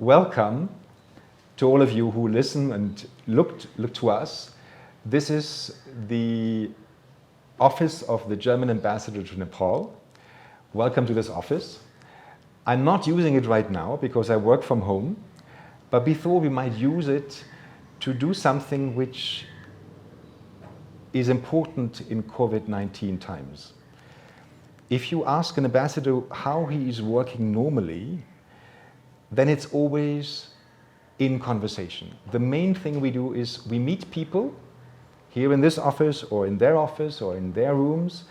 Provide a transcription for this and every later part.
welcome to all of you who listen and look to us. This is the office of the German ambassador to Nepal. Welcome to this office. I'm not using it right now because I work from home, but before we might use it to do something which is important in COVID-19 times. If you ask an ambassador how he is working normally, then it's always in conversation. The main thing we do is we meet people here in this office or in their office or in their rooms,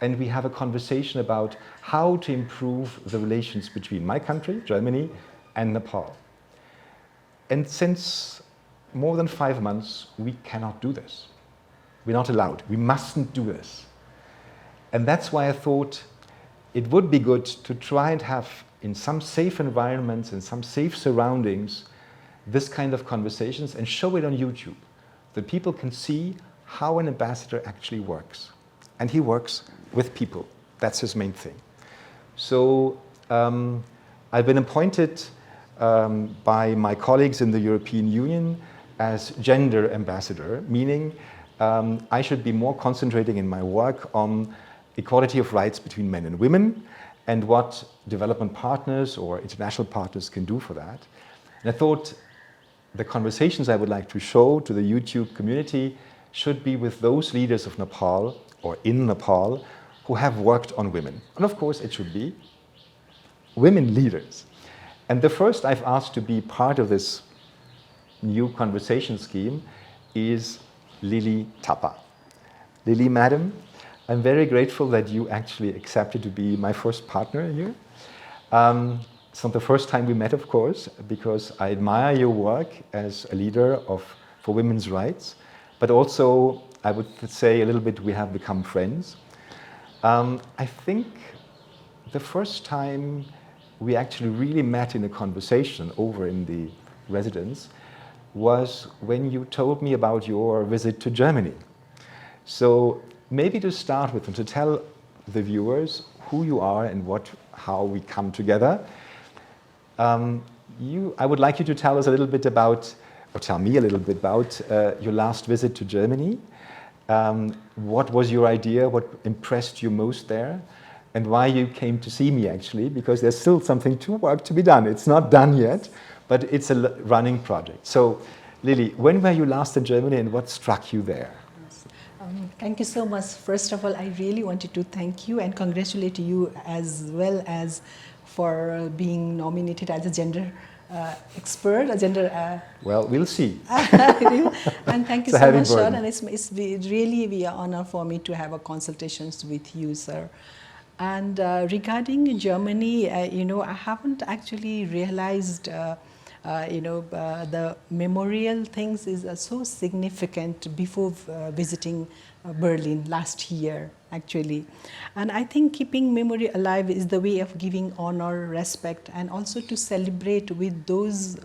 and we have a conversation about how to improve the relations between my country, Germany, and Nepal. And since more than 5 months, we cannot do this. We're not allowed. We mustn't do this. And that's why I thought it would be good to try and have, in some safe environments, in some safe surroundings, this kind of conversations and show it on YouTube. That people can see how an ambassador actually works. And he works with people. That's his main thing. So I've been appointed by my colleagues in the European Union as gender ambassador, meaning I should be more concentrating in my work on equality of rights between men and women and what development partners or international partners can do for that. And I thought the conversations I would like to show to the YouTube community should be with those leaders of Nepal or in Nepal who have worked on women. And of course it should be women leaders. And the first I've asked to be part of this new conversation scheme is Lily Thapa. Lily, madam, I'm very grateful that you actually accepted to be my first partner here. It's not the first time we met, of course, because I admire your work as a leader for women's rights, but also I would say a little bit we have become friends. I think the first time we actually really met in a conversation over in the residence was when you told me about your visit to Germany. So maybe to start with and to tell the viewers who you are and how we come together, I would like you to tell us a little bit about, or tell me a little bit about your last visit to Germany. What was your idea? What impressed you most there? And why you came to see me, actually, because there's still something to work to be done. It's not done yet, but it's a running project. So, Lily, when were you last in Germany and what struck you there? Thank you so much. First of all, I really wanted to thank you and congratulate you as well as for being nominated as a gender expert, a gender... well, we'll see. And thank you so much, sir. And it's really be an honor for me to have a consultations with you, sir. And regarding Germany, I haven't actually realized, the memorial things is so significant before visiting Berlin last year, actually. And I think keeping memory alive is the way of giving honor, respect, and also to celebrate with those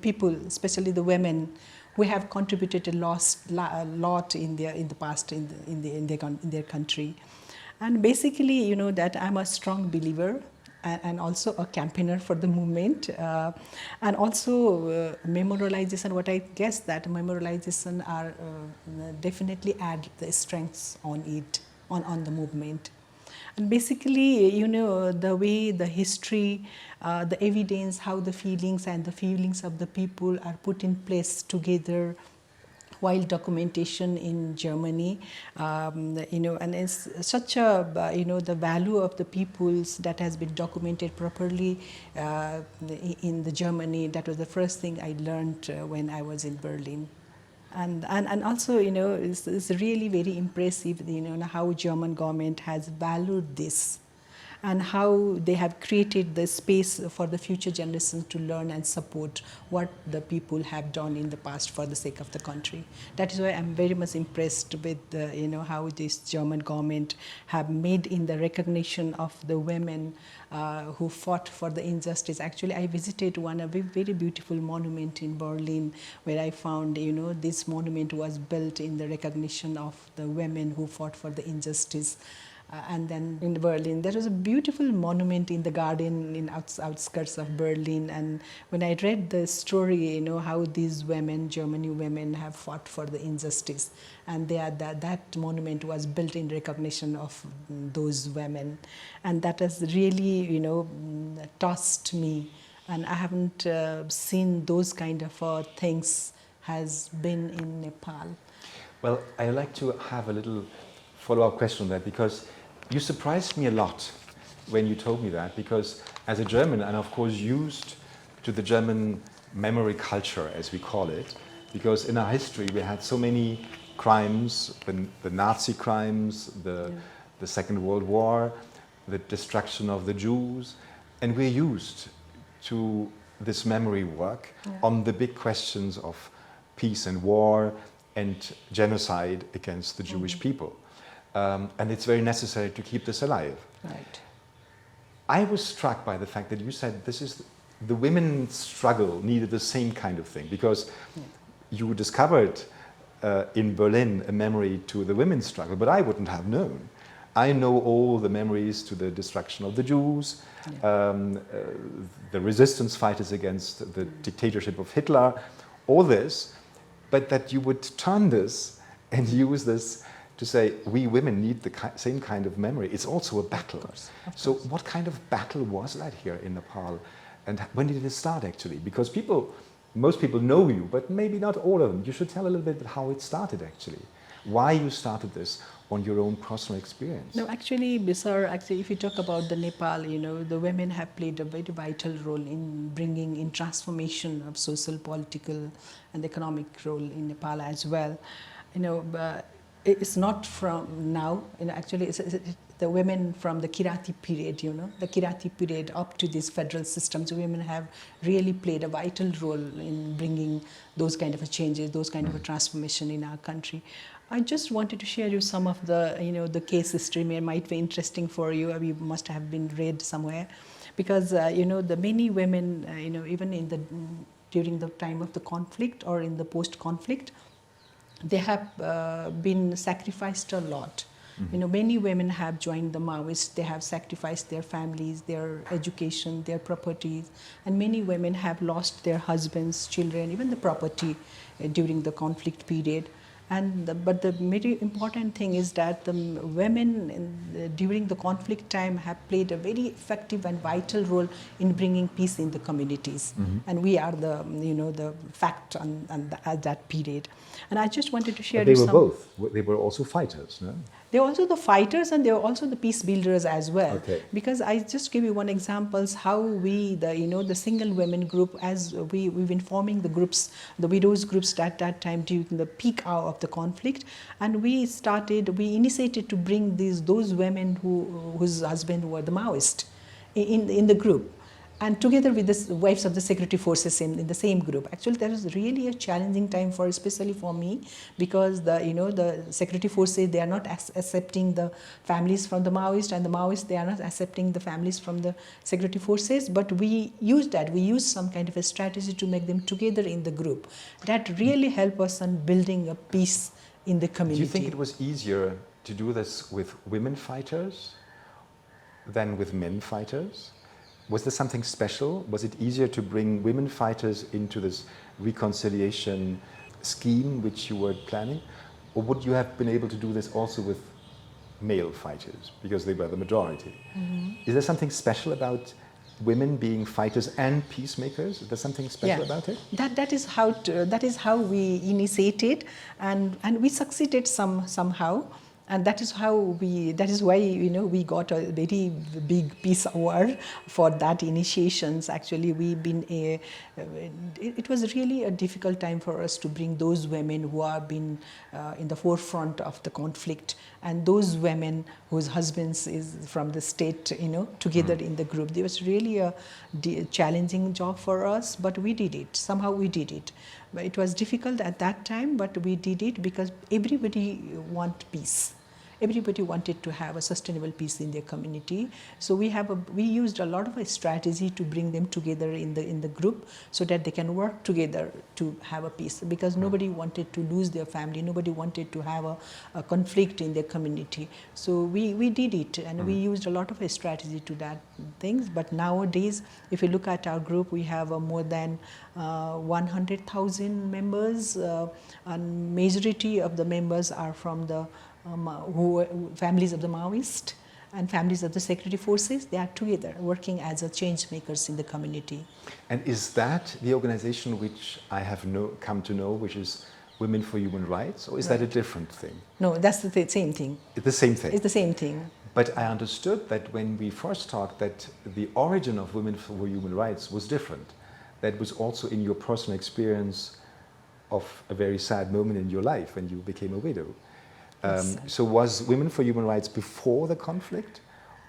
people, especially the women, who have contributed a lot in the past in their country. And basically, that I'm a strong believer and also a campaigner for the movement, and also memorialization. What I guess that memorialization are definitely add the strengths on it, on the movement. And basically, the way the history, the evidence, how the feelings and the feelings of the people are put in place together while documentation in Germany, and it's such a, the value of the peoples that has been documented properly in the Germany. That was the first thing I learned when I was in Berlin. And also, it's really very impressive, how German government has valued this and how they have created the space for the future generations to learn and support what the people have done in the past for the sake of the country. That is why I'm very much impressed with how this German government have made in the recognition of the women who fought for the injustice. Actually, I visited a very beautiful monument in Berlin where I found, this monument was built in the recognition of the women who fought for the injustice. and then in Berlin. There was a beautiful monument in the garden in outskirts of Berlin. And when I read the story, how these women, German women, have fought for the injustice, and that monument was built in recognition of those women, and that has really, touched me. And I haven't seen those kind of things has been in Nepal. Well, I would like to have a little follow-up question on that, because you surprised me a lot when you told me that, because as a German, and of course used to the German memory culture, as we call it, because in our history we had so many crimes, the Nazi crimes, the Second World War, the destruction of the Jews, and we're used to this memory work on the big questions of peace and war and genocide against the Jewish people. And it's very necessary to keep this alive. Right. I was struck by the fact that you said this is the women's struggle needed the same kind of thing, because you discovered in Berlin a memory to the women's struggle, but I wouldn't have known. I know all the memories to the destruction of the Jews, the resistance fighters against the dictatorship of Hitler, all this, but that you would turn this and use this to say, we women need the same kind of memory. It's also a battle. Of course. So what kind of battle was that here in Nepal? And when did it start, actually? Because most people know you, but maybe not all of them. You should tell a little bit how it started, actually. Why you started this on your own personal experience. No, actually, if you talk about the Nepal, the women have played a very vital role in bringing in transformation of social, political, and economic role in Nepal as well. It's not from now. Actually, it's the women from the Kirati period. The Kirati period up to these federal systems, women have really played a vital role in bringing those kind of changes, those kind of a transformation in our country. I just wanted to share you some of the, the case history might be interesting for you. You must have been read somewhere, because the many women, even during the time of the conflict or in the post-conflict, they have been sacrificed a lot. Many women have joined the Maoists. They have sacrificed their families, their education, their properties, and many women have lost their husbands, children, even the property during the conflict period. But the very important thing is that the women during the conflict time have played a very effective and vital role in bringing peace in the communities. And we are the fact at that period. And I just wanted to share. But they were both. They were also fighters, no? They were also the fighters, and they were also the peace builders as well. Okay. Because I just give you one example how we, the single women group, as we've been forming the groups, the widows groups at that time during the peak hour of the conflict, and we initiated to bring those women whose husband were the Maoist in the group, and together with the wives of the security forces in the same group. Actually, that was really a challenging time especially for me, because the security forces, they are not accepting the families from the Maoists, and the Maoists, they are not accepting the families from the security forces. But we used some kind of a strategy to make them together in the group. That really helped us in building a peace in the community. Do you think it was easier to do this with women fighters than with men fighters? Was there something special? Was it easier to bring women fighters into this reconciliation scheme which you were planning? Or would you have been able to do this also with male fighters, because they were the majority? Is there something special about women being fighters and peacemakers? Is there something special about it? That is how we initiated, and we succeeded somehow. And that is why we got a very big peace award for that initiations. Actually, it was really a difficult time for us to bring those women who have been in the forefront of the conflict, and those women whose husbands is from the state, together in the group. It was really a challenging job for us, but we did it. Somehow we did it. It was difficult at that time, but we did it because everybody wants peace. everybody wanted to have a sustainable peace in their community. So we used a lot of a strategy to bring them together in the group so that they can work together to have a peace, because nobody wanted to lose their family, nobody wanted to have a conflict in their community. So we did it, and we used a lot of a strategy to that things. But nowadays, if you look at our group, we have more than 100,000 members, and majority of the members are from the families of the Maoists and families of the security forces. They are together working as a change makers in the community. And is that the organization which I have come to know, which is Women for Human Rights, or is that a different thing? No, that's the same thing. It's the same thing? It's the same thing. But I understood that when we first talked, that the origin of Women for Human Rights was different. That was also in your personal experience of a very sad moment in your life when you became a widow. So was Women for Human Rights before the conflict,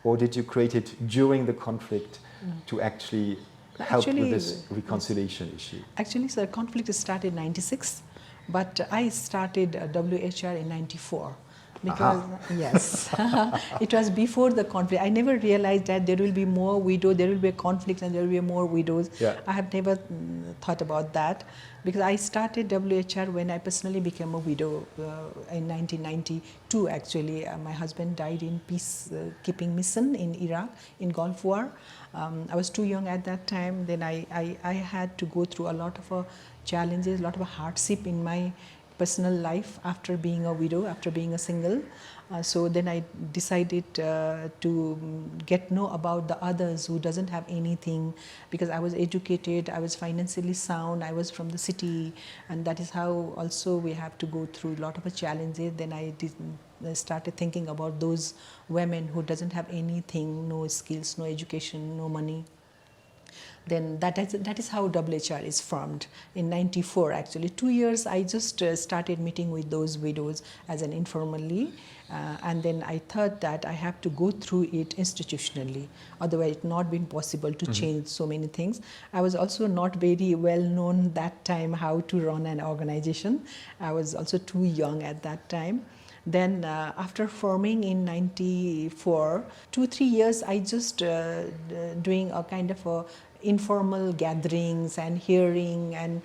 or did you create it during the conflict to actually help with this reconciliation issue? Actually, the conflict started in '96, but I started WHR in '94. Because, yes, it was before the conflict. I never realized that there will be more widows, there will be a conflict and there will be more widows. Yeah. I have never thought about that, because I started WHR when I personally became a widow in 1992 actually. My husband died in peacekeeping mission in Iraq, in Gulf War. I was too young at that time. Then I had to go through a lot of challenges, a lot of hardship in my personal life after being a widow, after being a single. So then I decided to get know about the others who doesn't have anything, because I was educated, I was financially sound, I was from the city, and that is how also we have to go through a lot of challenges. Then I started thinking about those women who doesn't have anything, no skills, no education, no money. Then that is how WHR is formed in '94 actually. 2 years I just started meeting with those widows as an informally, and then I thought that I have to go through it institutionally, otherwise it not been possible to change so many things. I was also not very well known that time how to run an organization. I was also too young at that time. Then after forming in '94, 2-3 years I just doing a kind of a informal gatherings and hearing and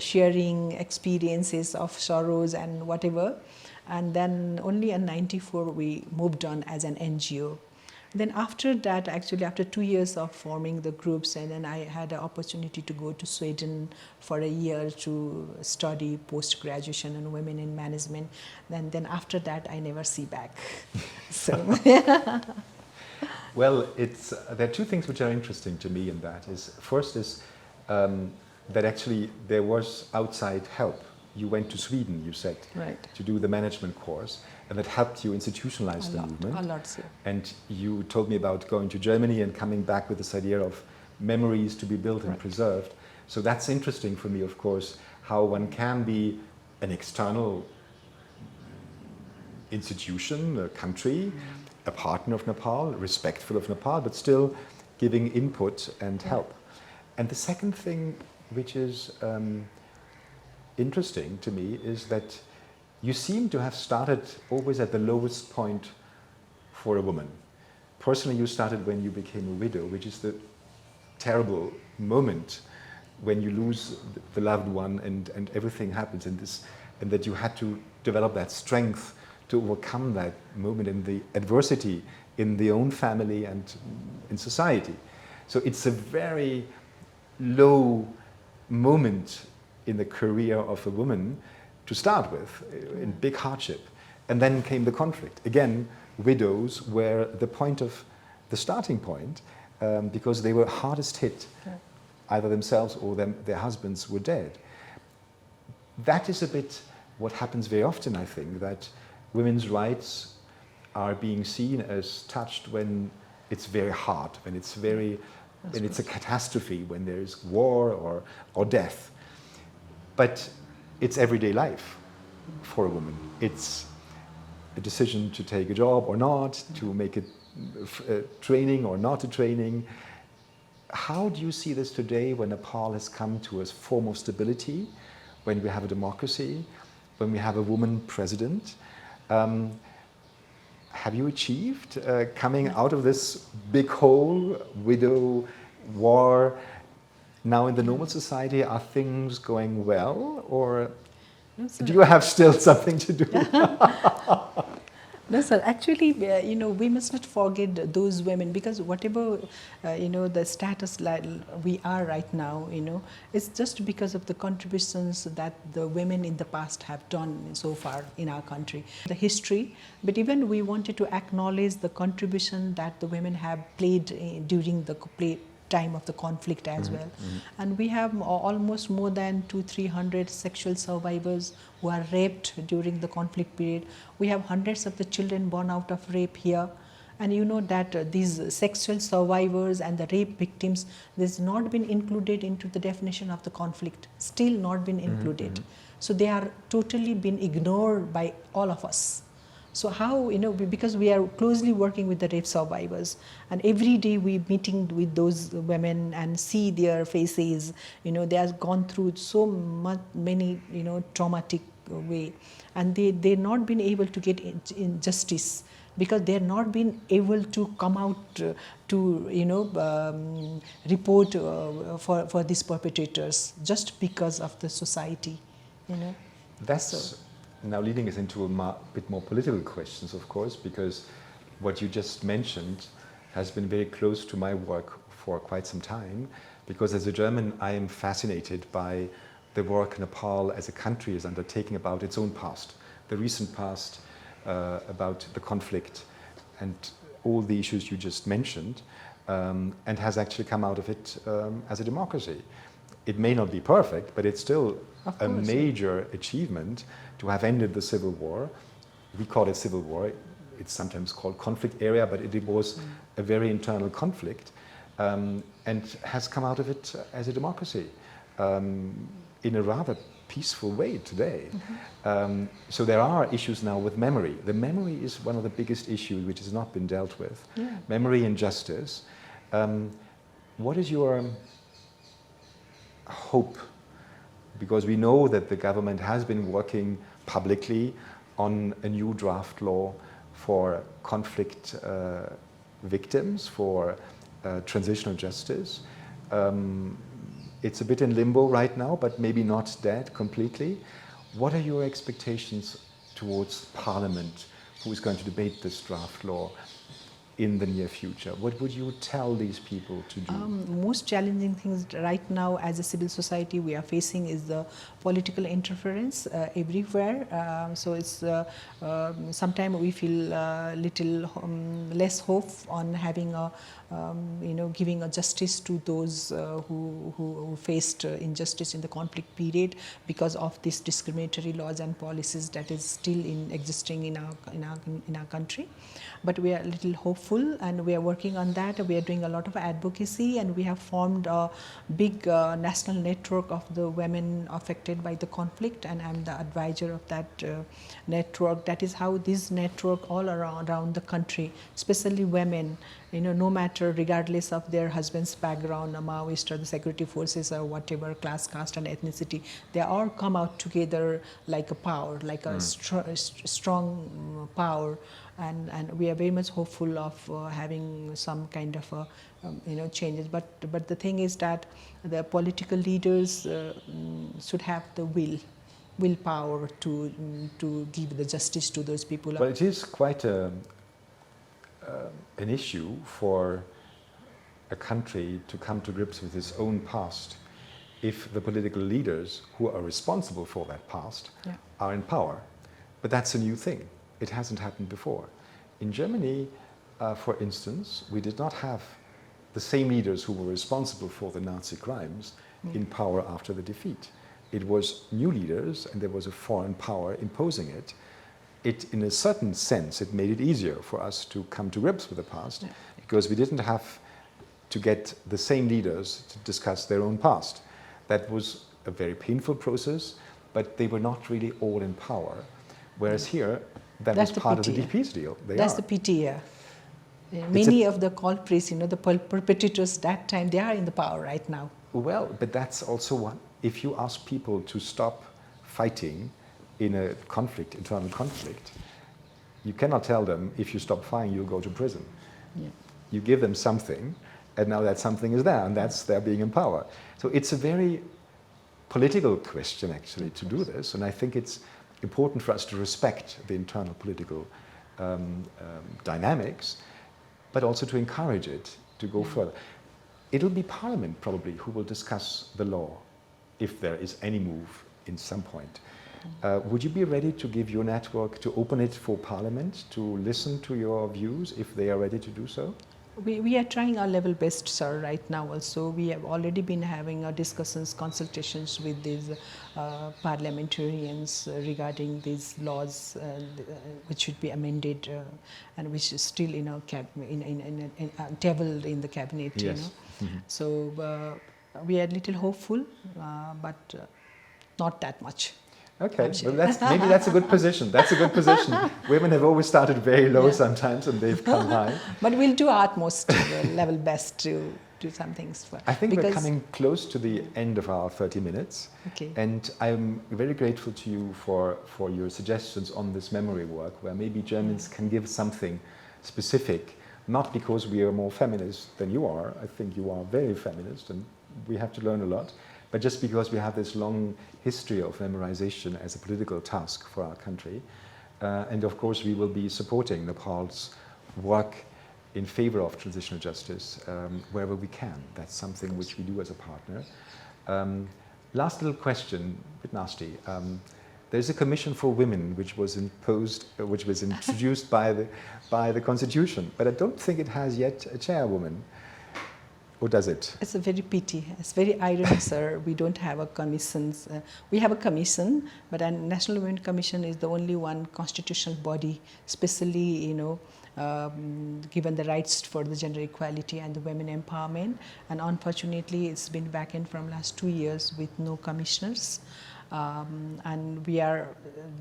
sharing experiences of sorrows and whatever. And then only in '94 we moved on as an NGO. Then after that, actually after 2 years of forming the groups, and then I had an opportunity to go to Sweden for a year to study post-graduation on women in management. Then after that I never see back. So Well, there are two things which are interesting to me in that. First is that actually there was outside help. You went to Sweden, you said, right, to do the management course, and that helped you institutionalize the movement. A lot, so. And you told me about going to Germany and coming back with this idea of memories to be built and preserved. So that's interesting for me, of course, how one can be an external institution, a country, a partner of Nepal, respectful of Nepal, but still giving input and help. And the second thing, which is interesting to me, is that you seem to have started always at the lowest point for a woman. Personally, you started when you became a widow, which is the terrible moment when you lose the loved one and everything happens, and that you had to develop that strength to overcome that moment and the adversity in the own family and in society. So it's a very low moment in the career of a woman to start with, in big hardship. And then came the conflict. Again, widows were the starting point, because they were hardest hit. Either themselves or their husbands were dead. That is a bit what happens very often, I think, that women's rights are being seen as touched when it's very hard, when it's a catastrophe, when there is war or death. But it's everyday life for a woman. It's a decision to take a job or not, to make a training or not a training. How do you see this today when Nepal has come to a form of stability, when we have a democracy, when we have a woman president? have you achieved coming out of this big hole, widow, war? Now in the normal society, are things going well, or No, sir. do you have still something to do? No, sir. Actually, we must not forget those women, because whatever, the status like we are right now, it's just because of the contributions that the women in the past have done so far in our country. The history, but even we wanted to acknowledge the contribution that the women have played during the time of the conflict as well. And we have almost more than 200-300 sexual survivors who are raped during the conflict period. We have hundreds of the children born out of rape here. And you know that these sexual survivors and the rape victims, this has not been included into the definition of the conflict, still not been included. So they are totally been ignored by all of us. So how, because we are closely working with the rape survivors, and every day we meeting with those women and see their faces, they have gone through so many, traumatic way, and they're not been able to get in justice, because they're not been able to come out to, report for these perpetrators, just because of the society, That's So. now leading us into a bit more political questions, of course, because what you just mentioned has been very close to my work for quite some time, because as a German I am fascinated by the work Nepal as a country is undertaking about its own past, the recent past, about the conflict and all the issues you just mentioned, and has actually come out of it as a democracy. It may not be perfect, but it's still a major achievement to have ended the civil war. We call it civil war. It's sometimes called conflict area, but it was a very internal conflict, and has come out of it as a democracy in a rather peaceful way today. So there are issues now with memory. The memory is one of the biggest issues which has not been dealt with. Memory and justice. What is your hope? Because we know that the government has been working publicly on a new draft law for conflict victims, for transitional justice. It's a bit in limbo right now, but maybe not dead completely. What are your expectations towards Parliament, who is going to debate this draft law in the near future? What would you tell these people to do? Most challenging things right now as a civil society we are facing is the political interference everywhere. So it's sometimes we feel little less hope on having a giving a justice to those who faced injustice in the conflict period because of these discriminatory laws and policies that is still existing in our country. But we are a little hopeful, and we are working on that. We are doing a lot of advocacy, and we have formed a big national network of the women affected by the conflict, and I'm the advisor of that network. That is how this network all around the country, especially women, no matter, regardless of their husband's background, a Maoist or the security forces or whatever, class, caste and ethnicity, they all come out together like a power, like a strong power. And we are very much hopeful of having some kind of changes. But the thing is that the political leaders should have the willpower to give the justice to those people. Well, it is quite an issue for a country to come to grips with its own past if the political leaders who are responsible for that past are in power. But that's a new thing. It hasn't happened before. In Germany, for instance, we did not have the same leaders who were responsible for the Nazi crimes in power after the defeat. It was new leaders, and there was a foreign power imposing it. In a certain sense, it made it easier for us to come to grips with the past, because we didn't have to get the same leaders to discuss their own past. That was a very painful process, but they were not really all in power. Whereas here, that was part of the peace deal. That's the pity, yeah. Many of the culprits, the perpetrators that time, they are in the power right now. Well, but that's also one. If you ask people to stop fighting in a conflict, internal conflict, You cannot tell them, if you stop firing, you'll go to prison. Yeah. You give them something, and now that something is there, and that's their being in power. So it's a very political question, actually, to do this, and I think it's important for us to respect the internal political dynamics, but also to encourage it to go further. It'll be Parliament, probably, who will discuss the law, if there is any move in some point. Would you be ready to give your network, to open it for Parliament, to listen to your views, if they are ready to do so? We are trying our level best, sir, right now also. We have already been having discussions, consultations with these parliamentarians regarding these laws which should be amended and which is still in a table in the cabinet. Yes. You know? Mm-hmm. So we are a little hopeful, but not that much. Okay, well maybe that's a good position. That's a good position. Women have always started very low sometimes, and they've come high. But we'll do our utmost level best to do some things. I think we're coming close to the end of our 30 minutes. Okay. And I'm very grateful to you for your suggestions on this memory work, where maybe Germans can give something specific, not because we are more feminist than you are. I think you are very feminist, and we have to learn a lot. But just because we have this long history of memorization as a political task for our country. And of course, we will be supporting Nepal's work in favor of transitional justice wherever we can. That's something which we do as a partner. Last little question, a bit nasty. There's a commission for women which was introduced by the Constitution, but I don't think it has yet a chairwoman. Or does it? It's a very pity. It's very ironic, sir. We don't have a commission. We have a commission, but a National Women Commission is the only one constitutional body, especially, given the rights for the gender equality and the women empowerment. And unfortunately, it's been vacant from last 2 years with no commissioners. And we are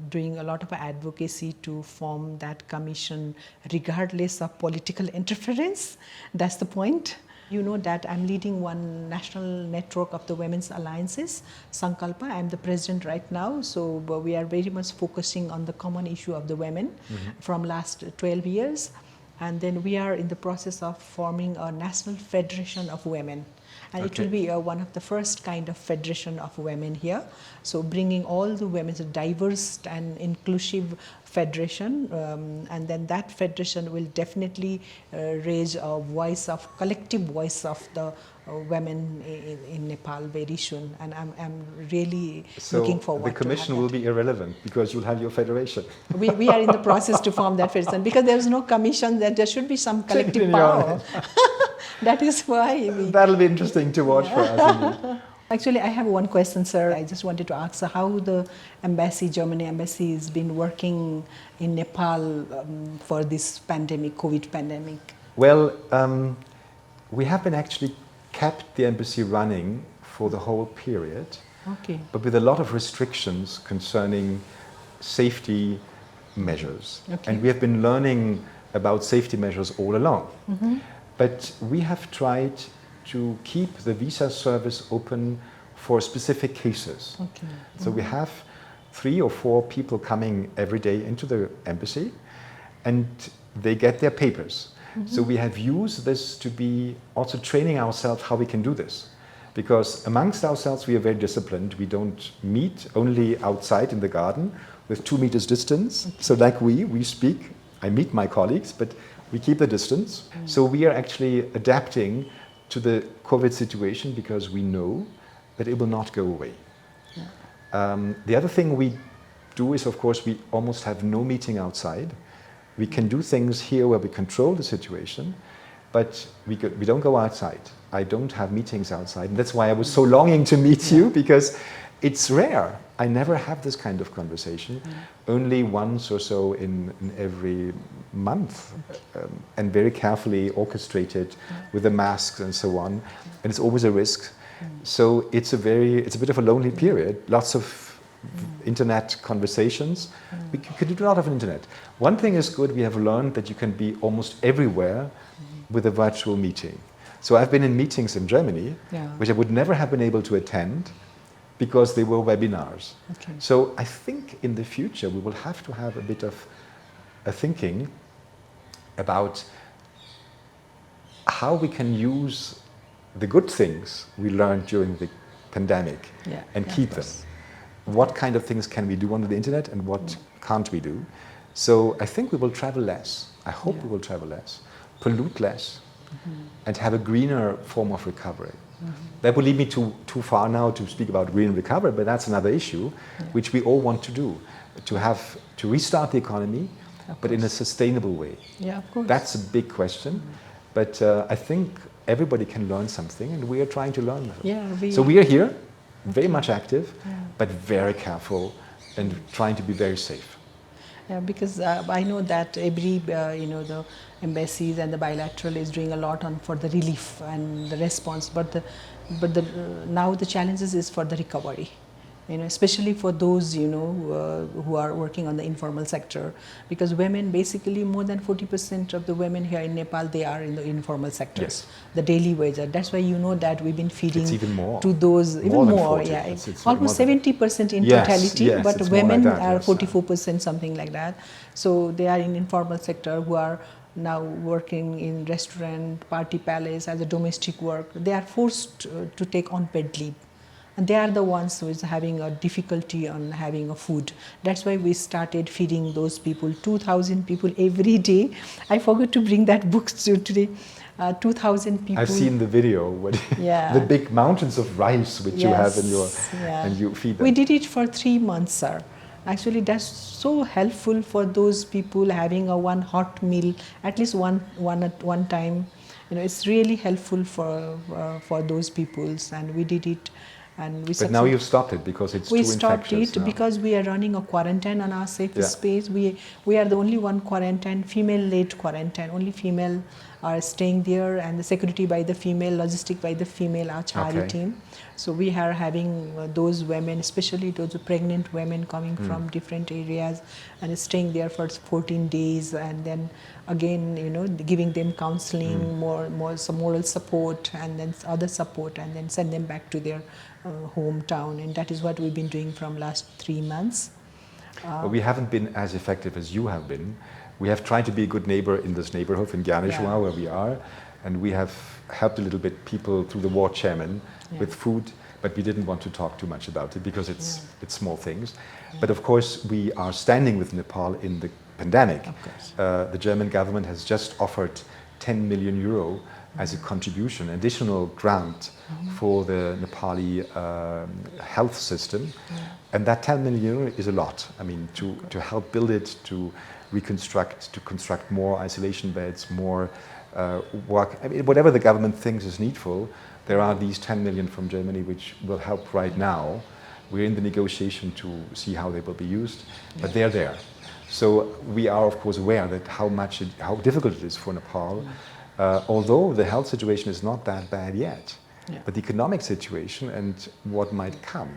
doing a lot of advocacy to form that commission regardless of political interference. That's the point. You know that I'm leading one national network of the Women's Alliances, Sankalpa. I'm the president right now, so we are very much focusing on the common issue of the women from last 12 years. And then we are in the process of forming a national federation of women. And it will be one of the first kind of federation of women here. So bringing all the women, a diverse and inclusive federation, and then that federation will definitely raise a voice of, collective voice of the women in Nepal very soon. And I'm really looking forward to the commission will be irrelevant because you'll have your federation. We are in the process to form that federation because there's no commission, that there should be some collective power. That is why that'll be interesting to watch for us. Actually, I have one question, sir. I just wanted to ask how the embassy, Germany embassy, has been working in Nepal for this pandemic, COVID pandemic. Well, we have been actually kept the embassy running for the whole period, but with a lot of restrictions concerning safety measures. And we have been learning about safety measures all along. But we have tried to keep the visa service open for specific cases. So we have 3 or 4 people coming every day into the embassy, and they get their papers. So we have used this to be also training ourselves how we can do this. Because amongst ourselves we are very disciplined. We don't meet only outside in the garden with 2 meters distance. So like we speak, I meet my colleagues, but we keep the distance. So we are actually adapting to the COVID situation because we know that it will not go away. The other thing we do is, of course, we almost have no meeting outside. We can do things here where we control the situation, but we don't go outside. I don't have meetings outside. And that's why I was so longing to meet you, because it's rare. I never have this kind of conversation, only once or so in every month, and very carefully orchestrated with the masks and so on. And it's always a risk. So it's a bit of a lonely period. Lots of internet conversations. We could do a lot of internet. One thing is good, we have learned that you can be almost everywhere with a virtual meeting. So I've been in meetings in Germany, which I would never have been able to attend because they were webinars. So I think in the future we will have to have a bit of a thinking about how we can use the good things we learned during the pandemic and keep them. What kind of things can we do on the internet and what can't we do? So I think we will travel less. I hope we will travel less, pollute less, and have a greener form of recovery. That would lead me too far now to speak about green recovery, but that's another issue which we all want to do, to restart the economy, but in a sustainable way. Yeah, of course. That's a big question, but I think everybody can learn something, and we are trying to learn. So we are here, very much active, but very careful and trying to be very safe. Yeah, because I know that every, the embassies and the bilateral is doing a lot for the relief and the response, but now the challenges is for the recovery. Especially for those, who are working on the informal sector, because women, basically more than 40% of the women here in Nepal, they are in the informal sectors, the daily wage. That's why that we've been feeding to those, even more, it's almost 70% in totality, but women are 44%, something like that. So they are in informal sector who are now working in restaurant, party palace, as a domestic work. They are forced to take unpaid leave. And they are the ones who is having a difficulty on having a food. That's why we started feeding those people, 2,000 people every day. I forgot to bring that book today. 2,000 people. I've seen the video, the big mountains of rice which you have in your, and you feed them. We did it for 3 months, sir. Actually, that's so helpful for those people having a one hot meal, at least one at one time. It's really helpful for those peoples, and we did it. But now you've stopped it because it's too infectious. We stopped it because we are running a quarantine on our safe space. We are the only one quarantine, female-led quarantine. Only female are staying there, and the security by the female, logistic by the female, our charity team. So we are having those women, especially those pregnant women coming from different areas and staying there for 14 days, and then again, giving them counseling, some moral support, and then other support, and then send them back to their hometown. And that is what we've been doing from last 3 months. We haven't been as effective as you have been. We have tried to be a good neighbor in this neighborhood in Gyaneshwar, where we are, and we have helped a little bit people through the ward chairman with food, but we didn't want to talk too much about it because it's small things. But of course, we are standing with Nepal in the pandemic. The German government has just offered 10 million euro as a contribution, additional grant for the Nepali health system. And that 10 million euro is a lot. I mean, to help build it, to reconstruct, to construct more isolation beds, more work. I mean, whatever the government thinks is needful, there are these 10 million from Germany which will help right now. We're in the negotiation to see how they will be used, but they're there. So we are, of course, aware that how difficult it is for Nepal, although the health situation is not that bad yet, but the economic situation and what might come,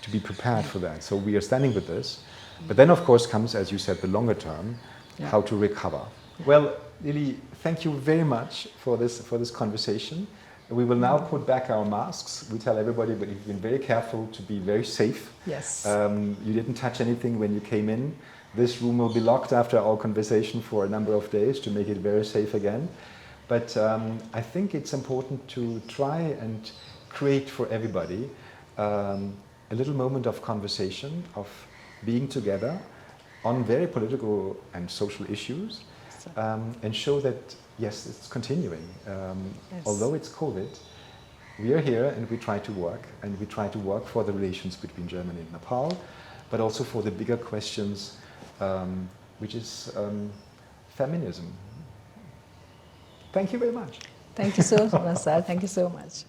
to be prepared for that. So we are standing with this. But then, of course, comes, as you said, the longer term, how to recover. Well, Lily, thank you very much for this conversation. We will now put back our masks. We tell everybody, but you've been very careful to be very safe. Yes. You didn't touch anything when you came in. This room will be locked after our conversation for a number of days to make it very safe again. But I think it's important to try and create for everybody a little moment of conversation, of being together on very political and social issues, and show that, yes, it's continuing. Although it's COVID, we are here and we try to work, and we try to work for the relations between Germany and Nepal, but also for the bigger questions, which is feminism. Thank you very much. Thank you so much, sir. Thank you so much.